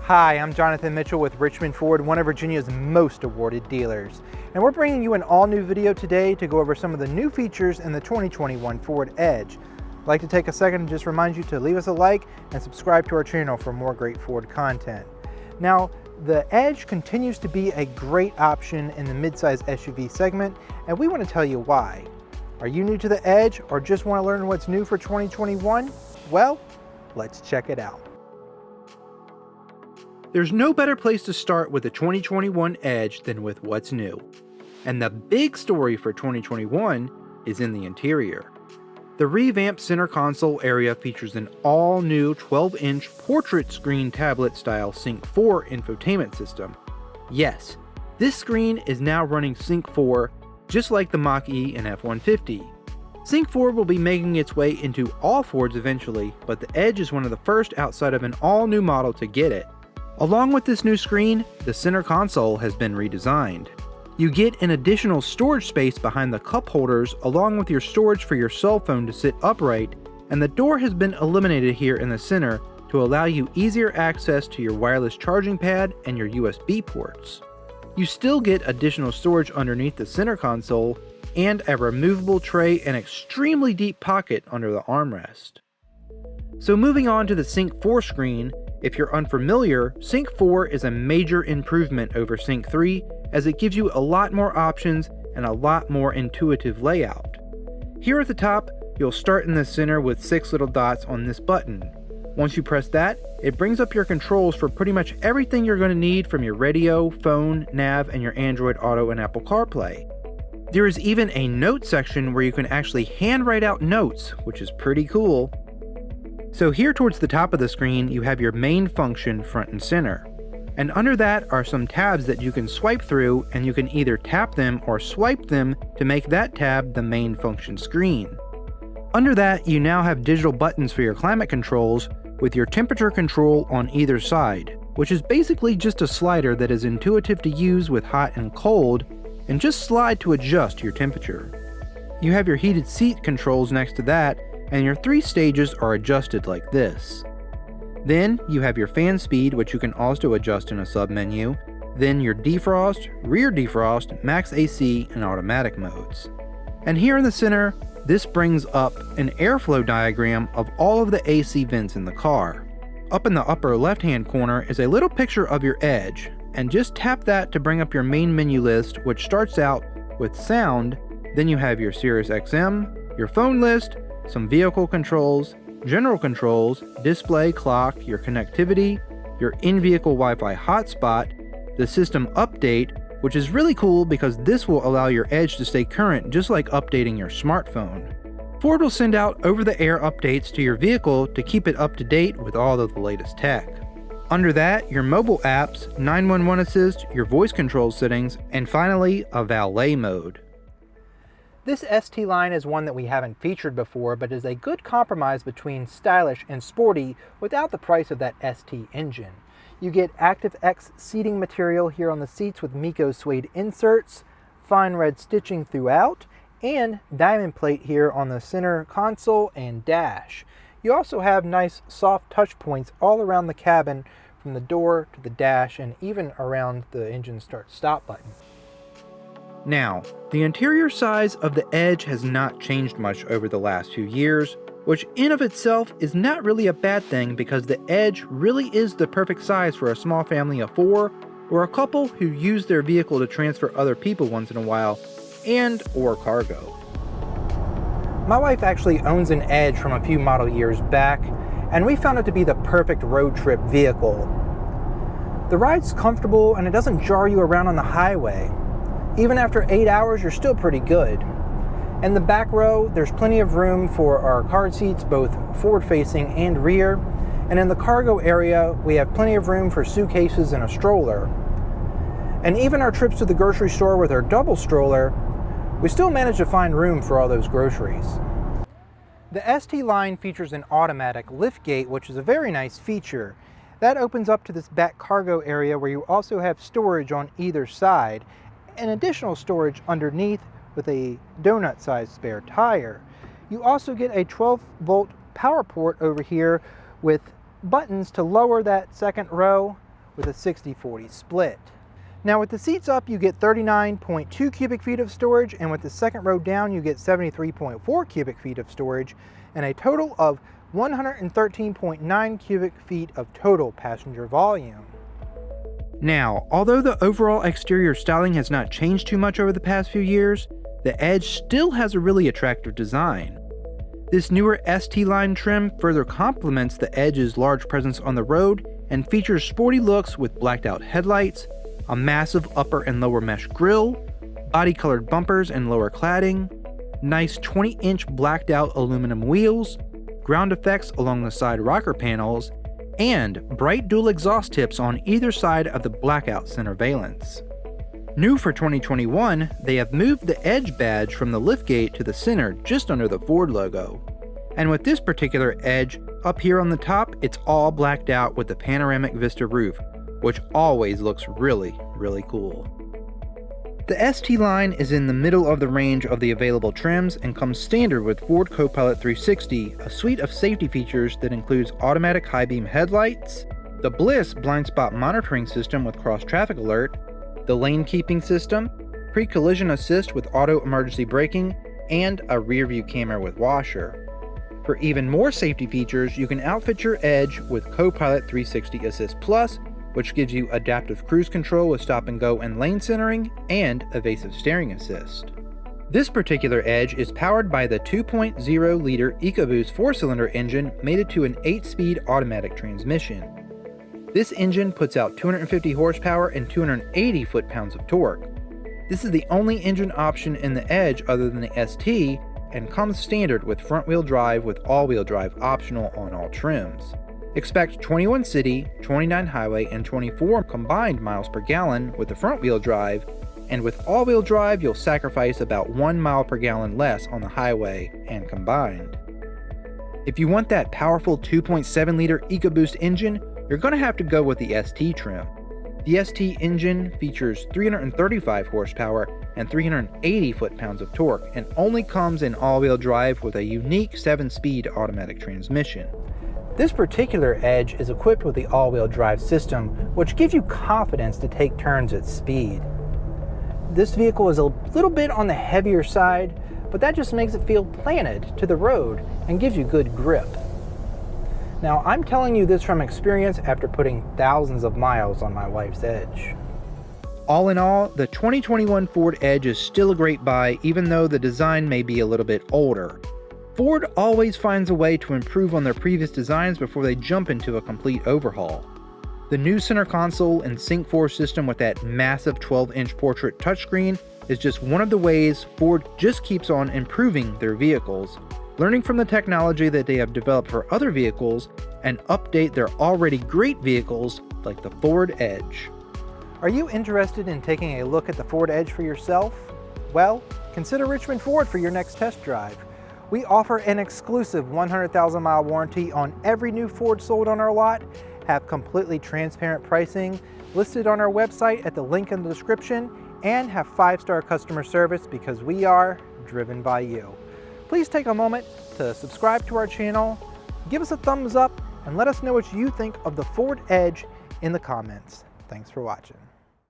Hi, I'm Jonathan Mitchell with Richmond Ford, one of Virginia's most awarded dealers. And we're bringing you an all-new video today to go over some of the new features in the 2021 Ford Edge. I'd like to take a second and just remind you to leave us a like and subscribe to our channel for more great Ford content. Now, the Edge continues to be a great option in the midsize SUV segment, and we want to tell you why. Are you new to the Edge or just want to learn what's new for 2021? Well, let's check it out. There's no better place to start with the 2021 Edge than with what's new. And the big story for 2021 is in the interior. The revamped center console area features an all-new 12-inch portrait screen tablet-style Sync 4 infotainment system. Yes, this screen is now running Sync 4 just like the Mach-E and F-150. Sync 4 will be making its way into all Fords eventually, but the Edge is one of the first outside of an all-new model to get it. Along with this new screen, the center console has been redesigned. You get an additional storage space behind the cup holders along with your storage for your cell phone to sit upright, and the door has been eliminated here in the center to allow you easier access to your wireless charging pad and your USB ports. You still get additional storage underneath the center console and a removable tray and extremely deep pocket under the armrest. So moving on to the Sync 4 screen, if you're unfamiliar, Sync 4 is a major improvement over Sync 3 as it gives you a lot more options and a lot more intuitive layout. Here at the top, you'll start in the center with 6 little dots on this button. Once you press that, it brings up your controls for pretty much everything you're going to need from your radio, phone, nav, and your Android Auto and Apple CarPlay. There is even a note section where you can actually handwrite out notes, which is pretty cool. So here towards the top of the screen, you have your main function front and center. And under that are some tabs that you can swipe through, and you can either tap them or swipe them to make that tab the main function screen. Under that, you now have digital buttons for your climate controls with your temperature control on either side, which is basically just a slider that is intuitive to use with hot and cold, and just slide to adjust your temperature. You have your heated seat controls next to that, and your 3 stages are adjusted like this. Then you have your fan speed, which you can also adjust in a sub-menu, then your defrost, rear defrost, max AC, and automatic modes. And here in the center, this brings up an airflow diagram of all of the AC vents in the car. Up in the upper left-hand corner is a little picture of your Edge, and just tap that to bring up your main menu list, which starts out with sound, then you have your Sirius XM, your phone list, some vehicle controls, general controls, display, clock, your connectivity, your in-vehicle Wi-Fi hotspot, the system update, which is really cool because this will allow your Edge to stay current just like updating your smartphone. Ford will send out over-the-air updates to your vehicle to keep it up to date with all of the latest tech. Under that, your mobile apps, 911 assist, your voice control settings, and finally, a valet mode. This ST line is one that we haven't featured before, but is a good compromise between stylish and sporty without the price of that ST engine. You get ActiveX seating material here on the seats with Miko suede inserts, fine red stitching throughout, and diamond plate here on the center console and dash. You also have nice soft touch points all around the cabin from the door to the dash and even around the engine start-stop button. Now, the interior size of the Edge has not changed much over the last few years, which in of itself is not really a bad thing because the Edge really is the perfect size for a small family of 4 or a couple who use their vehicle to transfer other people once in a while and or cargo. My wife actually owns an Edge from a few model years back, and we found it to be the perfect road trip vehicle. The ride's comfortable and it doesn't jar you around on the highway. Even after 8 hours, you're still pretty good. In the back row, there's plenty of room for our car seats, both forward-facing and rear. And in the cargo area, we have plenty of room for suitcases and a stroller. And even our trips to the grocery store with our double stroller, we still manage to find room for all those groceries. The ST line features an automatic liftgate, which is a very nice feature. That opens up to this back cargo area where you also have storage on either side, and additional storage underneath with a donut-sized spare tire. You also get a 12-volt power port over here with buttons to lower that second row with a 60-40 split. Now with the seats up, you get 39.2 cubic feet of storage, and with the second row down, you get 73.4 cubic feet of storage, and a total of 113.9 cubic feet of total passenger volume. Now, although the overall exterior styling has not changed too much over the past few years, the Edge still has a really attractive design. This newer ST line trim further complements the Edge's large presence on the road and features sporty looks with blacked out headlights, a massive upper and lower mesh grille, body-colored bumpers and lower cladding, nice 20-inch blacked out aluminum wheels, ground effects along the side rocker panels, and bright dual exhaust tips on either side of the blackout center valance. New for 2021, they have moved the Edge badge from the liftgate to the center just under the Ford logo. And with this particular Edge, up here on the top, it's all blacked out with the panoramic vista roof, which always looks really cool. The ST line is in the middle of the range of the available trims and comes standard with Ford Copilot 360, a suite of safety features that includes automatic high beam headlights, the Bliss blind spot monitoring system with cross traffic alert, the lane keeping system, pre-collision assist with auto emergency braking, and a rear view camera with washer. For even more safety features, you can outfit your Edge with Copilot 360 Assist Plus, which gives you adaptive cruise control with stop and go and lane centering, and evasive steering assist. This particular Edge is powered by the 2.0-liter EcoBoost 4-cylinder engine mated to an 8-speed automatic transmission. This engine puts out 250 horsepower and 280 foot-pounds of torque. This is the only engine option in the Edge other than the ST, and comes standard with front-wheel drive with all-wheel drive optional on all trims. Expect 21 city, 29 highway, and 24 combined miles per gallon with the front-wheel drive, and with all-wheel drive you'll sacrifice about 1 mile per gallon less on the highway and combined. If you want that powerful 2.7-liter EcoBoost engine, you're going to have to go with the ST trim. The ST engine features 335 horsepower and 380 foot-pounds of torque, and only comes in all-wheel drive with a unique 7-speed automatic transmission. This particular Edge is equipped with the all-wheel drive system, which gives you confidence to take turns at speed. This vehicle is a little bit on the heavier side, but that just makes it feel planted to the road and gives you good grip. Now, I'm telling you this from experience after putting thousands of miles on my wife's Edge. All in all, the 2021 Ford Edge is still a great buy, even though the design may be a little bit older. Ford always finds a way to improve on their previous designs before they jump into a complete overhaul. The new center console and Sync 4 system with that massive 12-inch portrait touchscreen is just one of the ways Ford just keeps on improving their vehicles, learning from the technology that they have developed for other vehicles, and update their already great vehicles like the Ford Edge. Are you interested in taking a look at the Ford Edge for yourself? Well, consider Richmond Ford for your next test drive. We offer an exclusive 100,000-mile warranty on every new Ford sold on our lot, have completely transparent pricing listed on our website at the link in the description, and have 5-star customer service because we are driven by you. Please take a moment to subscribe to our channel, give us a thumbs up, and let us know what you think of the Ford Edge in the comments. Thanks for watching.